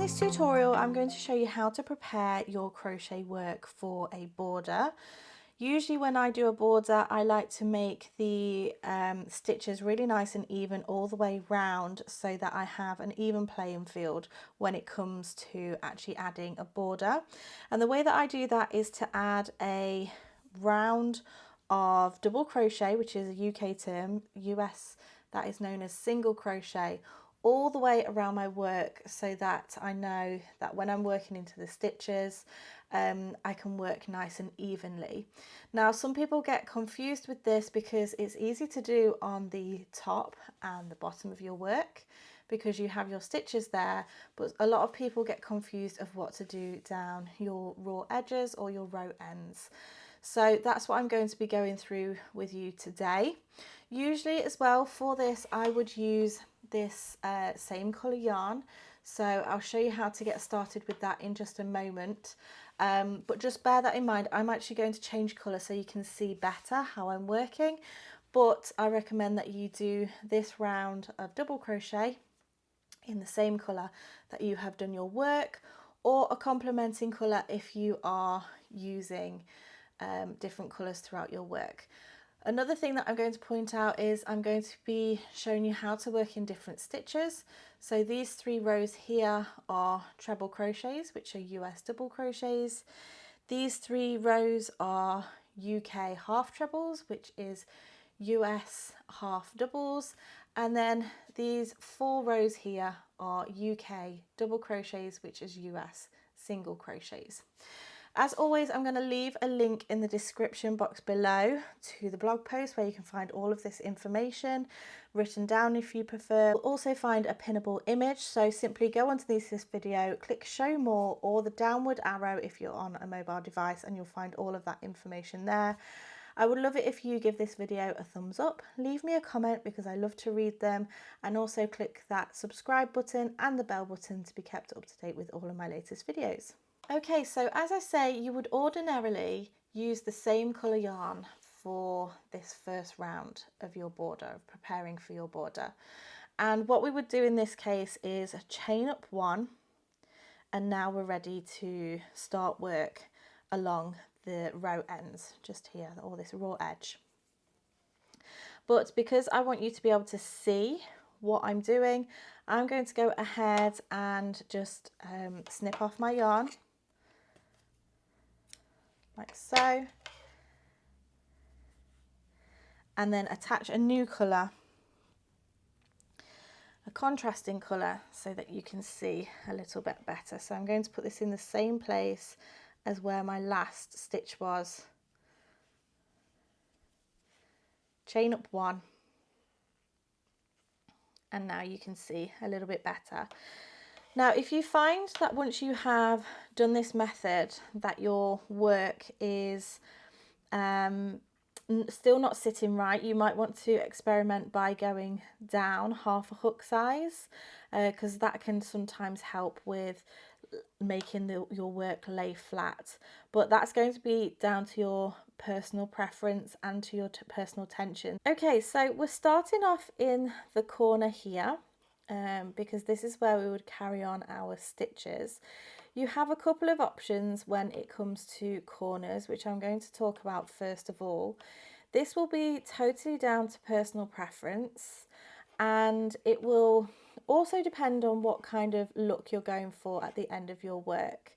this tutorial, I'm going to show you how to prepare your crochet work for a border. Usually when I do a border, I like to make the stitches really nice and even all the way round so that I have an even playing field when it comes to actually adding a border. And the way that I do that is to add a round of double crochet, which is a UK term. US, that is known as single crochet, all the way around my work so that I know that when I'm working into the stitches, I can work nice and evenly. Now, some people get confused with this because it's easy to do on the top and the bottom of your work because you have your stitches there, but a lot of people get confused of what to do down your raw edges or your row ends. So that's what I'm going to be going through with you today. Usually as well for this, I would use this same colour yarn. So I'll show you how to get started with that in just a moment. But just bear that in mind, I'm actually going to change colour so you can see better how I'm working. But I recommend that you do this round of double crochet in the same colour that you have done your work, or a complementing colour if you are using different colours throughout your work. Another thing that I'm going to point out is I'm going to be showing you how to work in different stitches. So these 3 rows here are treble crochets, which are US double crochets. These 3 rows are UK half trebles, which is US half doubles. And then these 4 rows here are UK double crochets, which is US single crochets. As always, I'm going to leave a link in the description box below to the blog post where you can find all of this information written down if you prefer. You'll also find a pinnable image, so simply go underneath this video, click show more or the downward arrow if you're on a mobile device, and you'll find all of that information there. I would love it if you give this video a thumbs up, leave me a comment because I love to read them, and also click that subscribe button and the bell button to be kept up to date with all of my latest videos. Okay, so as I say, you would ordinarily use the same colour yarn for this first round of your border, of preparing for your border. And what we would do in this case is chain up 1, and now we're ready to start work along the row ends, just here, all this raw edge. But because I want you to be able to see what I'm doing, I'm going to go ahead and just snip off my yarn, like so, and then attach a new colour, a contrasting colour, so that you can see a little bit better. So I'm going to put this in the same place as where my last stitch was. Chain up 1, and now you can see a little bit better. Now, if you find that once you have done this method that your work is still not sitting right, you might want to experiment by going down half a hook size, because that can sometimes help with making your work lay flat. But that's going to be down to your personal preference and to your personal tension. Okay, so we're starting off in the corner here, because this is where we would carry on our stitches. You have a couple of options when it comes to corners, which I'm going to talk about first of all. This will be totally down to personal preference, and it will also depend on what kind of look you're going for at the end of your work.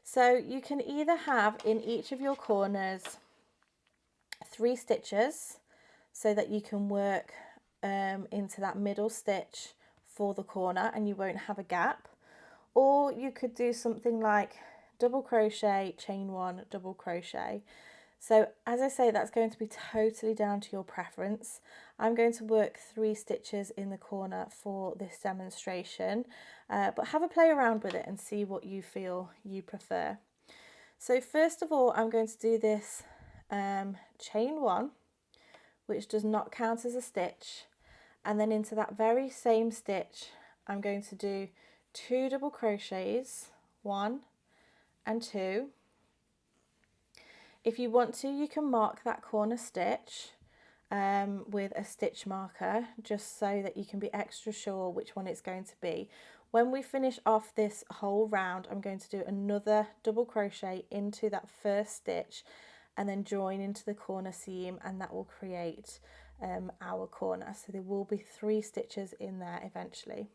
So you can either have in each of your corners 3 stitches so that you can work into that middle stitch for the corner and you won't have a gap, or you could do something like double crochet, chain 1, double crochet. So as I say, that's going to be totally down to your preference. I'm going to work 3 stitches in the corner for this demonstration, but have a play around with it and see what you feel you prefer. So first of all, I'm going to do this chain 1, which does not count as a stitch, and then into that very same stitch I'm going to do 2 double crochets, 1 and 2. If you want to, you can mark that corner stitch with a stitch marker, just so that you can be extra sure which one it's going to be. When we finish off this whole round, I'm going to do another double crochet into that first stitch and then join into the corner seam, and that will create our corner. So there will be 3 stitches in there eventually.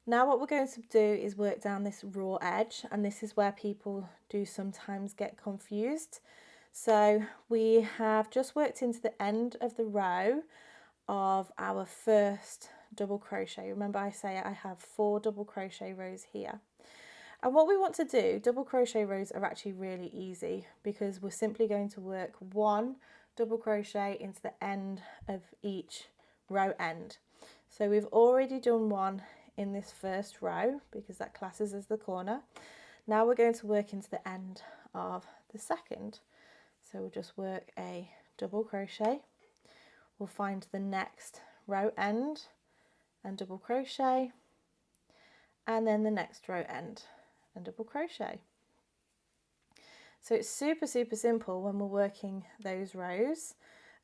Now what we're going to do is work down this raw edge, and this is where people do sometimes get confused. So we have just worked into the end of the row of our first double crochet. Remember, I say I have 4 double crochet rows here. And what we want to do, double crochet rows are actually really easy because we're simply going to work 1 double crochet into the end of each row end. So we've already done 1 in this first row because that classes as the corner. Now we're going to work into the end of the second. So we'll just work a double crochet. We'll find the next row end and double crochet, and then the next row end and double crochet. So it's super simple when we're working those rows.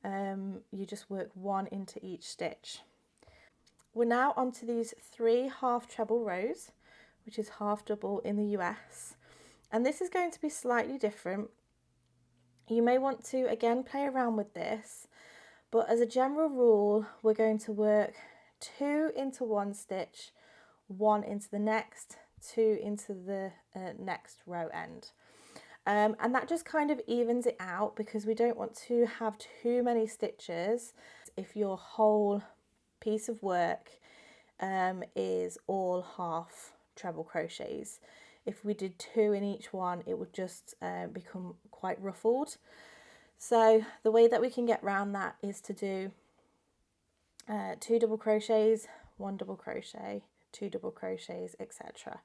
You just work 1 into each stitch. We're now onto these 3 half treble rows, which is half double in the US, and this is going to be slightly different. You may want to again play around with this, but as a general rule we're going to work 2 into one stitch, 1 into the next, 2 into the next row end. And that just kind of evens it out because we don't want to have too many stitches if your whole piece of work is all half treble crochets. If we did 2 in each one, it would just become quite ruffled. So the way that we can get around that is to do 2 double crochets, 1 double crochet, 2 double crochets, etc.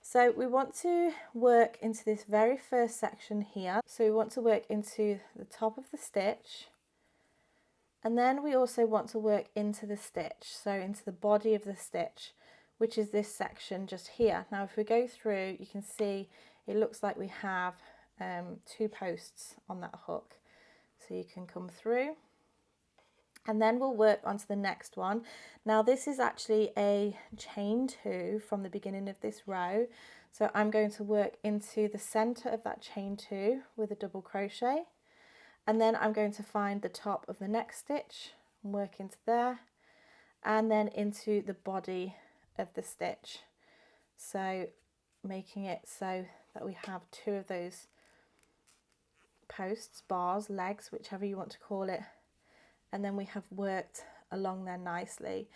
So we want to work into this very first section here. So we want to work into the top of the stitch, and then we also want to work into the stitch, so into the body of the stitch, which is this section just here. Now if we go through, you can see it looks like we have 2 posts on that hook. So you can come through, and then we'll work onto the next one. Now this is actually a chain 2 from the beginning of this row. So I'm going to work into the center of that chain 2 with a double crochet, and then I'm going to find the top of the next stitch and work into there, and then into the body of the stitch. So making it so that we have 2 of those posts, bars, legs, whichever you want to call it, and then we have worked along there nicely.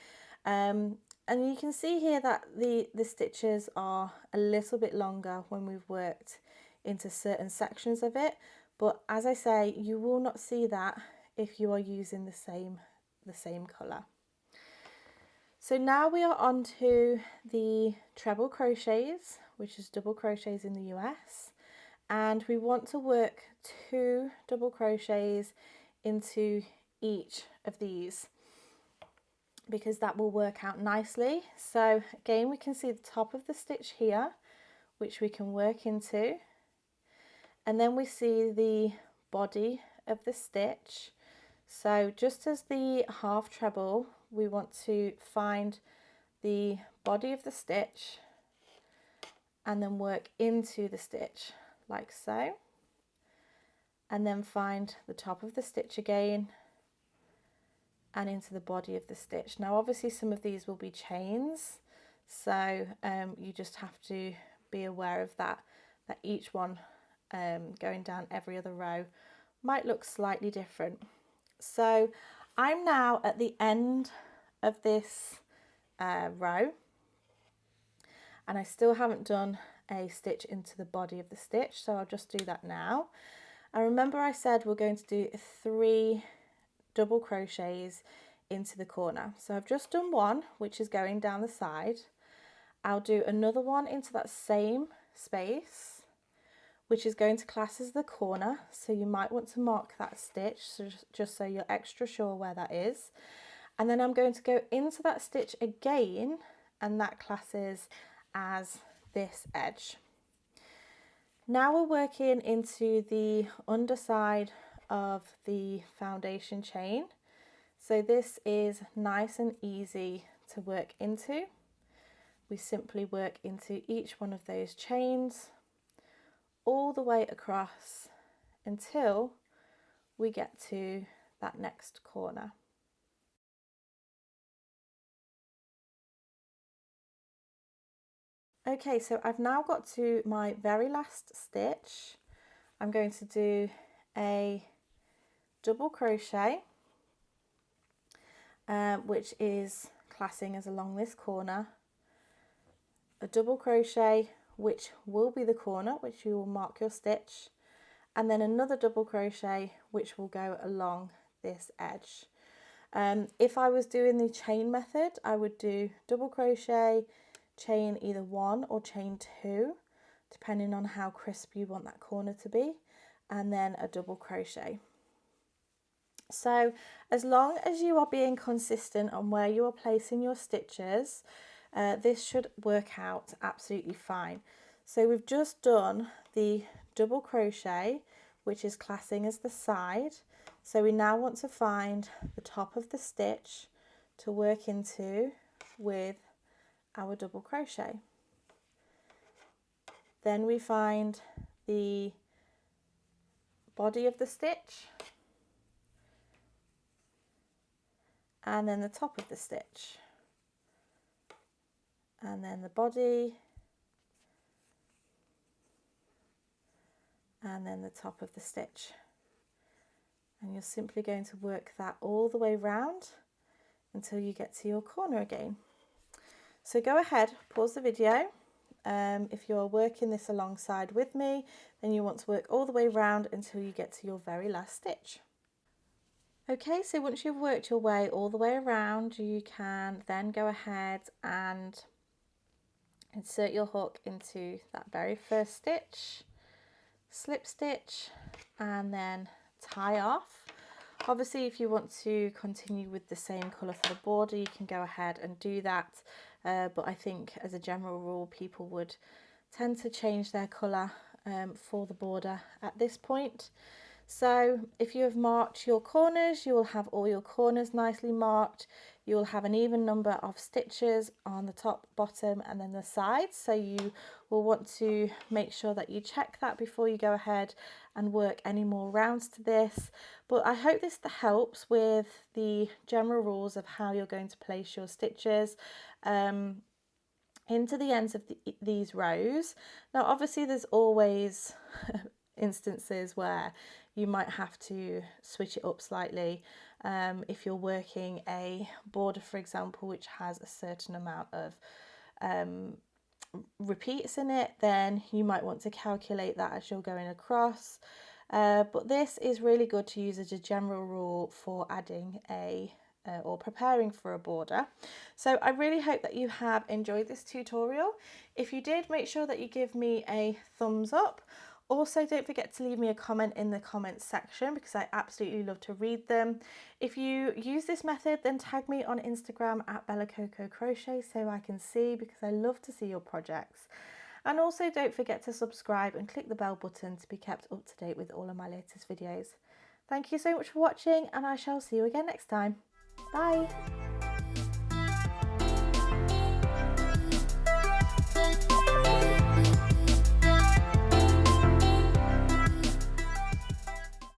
And you can see here that the stitches are a little bit longer when we've worked into certain sections of it, but as I say, you will not see that if you are using the same colour. So now we are on to the treble crochets, which is double crochets in the US, and we want to work 2 double crochets into each of these because that will work out nicely. So again, we can see the top of the stitch here, which we can work into, and then we see the body of the stitch. So just as the half treble, we want to find the body of the stitch and then work into the stitch like so, and then find the top of the stitch again and into the body of the stitch. Now obviously some of these will be chains, so you just have to be aware of that each one going down every other row might look slightly different. So I'm now at the end of this row, and I still haven't done a stitch into the body of the stitch, so I'll just do that now. And remember I said we're going to do 3 double crochets into the corner. So I've just done 1, which is going down the side. I'll do another one into that same space, which is going to class as the corner, so you might want to mark that stitch so just so you're extra sure where that is. And then I'm going to go into that stitch again, and that classes as this edge. Now we're working into the underside of the foundation chain. So this is nice and easy to work into. we simply work into each one of those chains all the way across until we get to that next corner. Okay, so I've now got to my very last stitch. I'm going to do a double crochet, which is classing as along this corner, a double crochet which will be the corner which you will mark your stitch, and then another double crochet which will go along this edge. If I was doing the chain method, I would do double crochet, chain either 1 or chain 2, depending on how crisp you want that corner to be, and then a double crochet. So as long as you are being consistent on where you are placing your stitches, this should work out absolutely fine. So we've just done the double crochet, which is classing as the side. So we now want to find the top of the stitch to work into with our double crochet. Then we find the body of the stitch, and then the top of the stitch, and then the body, and then the top of the stitch. And you're simply going to work that all the way round until you get to your corner again. So go ahead, pause the video. If you're working this alongside with me, then you want to work all the way round until you get to your very last stitch. Okay, so once you've worked your way all the way around, you can then go ahead and insert your hook into that very first stitch, slip stitch, and then tie off. Obviously, if you want to continue with the same colour for the border, you can go ahead and do that, but I think as a general rule people would tend to change their colour for the border at this point. So if you have marked your corners, you will have all your corners nicely marked. You will have an even number of stitches on the top, bottom, and then the sides. So you will want to make sure that you check that before you go ahead and work any more rounds to this. But I hope this helps with the general rules of how you're going to place your stitches into the ends of these rows. Now obviously there's always instances where you might have to switch it up slightly. If you're working a border, for example, which has a certain amount of repeats in it, then you might want to calculate that as you're going across. But this is really good to use as a general rule for adding or preparing for a border. So I really hope that you have enjoyed this tutorial. If you did, make sure that you give me a thumbs up. Also, don't forget to leave me a comment in the comments section because I absolutely love to read them. If you use this method, then tag me on Instagram at Coco Crochet so I can see, because I love to see your projects. And also don't forget to subscribe and click the bell button to be kept up to date with all of my latest videos. Thank you so much for watching, and I shall see you again next time. Bye!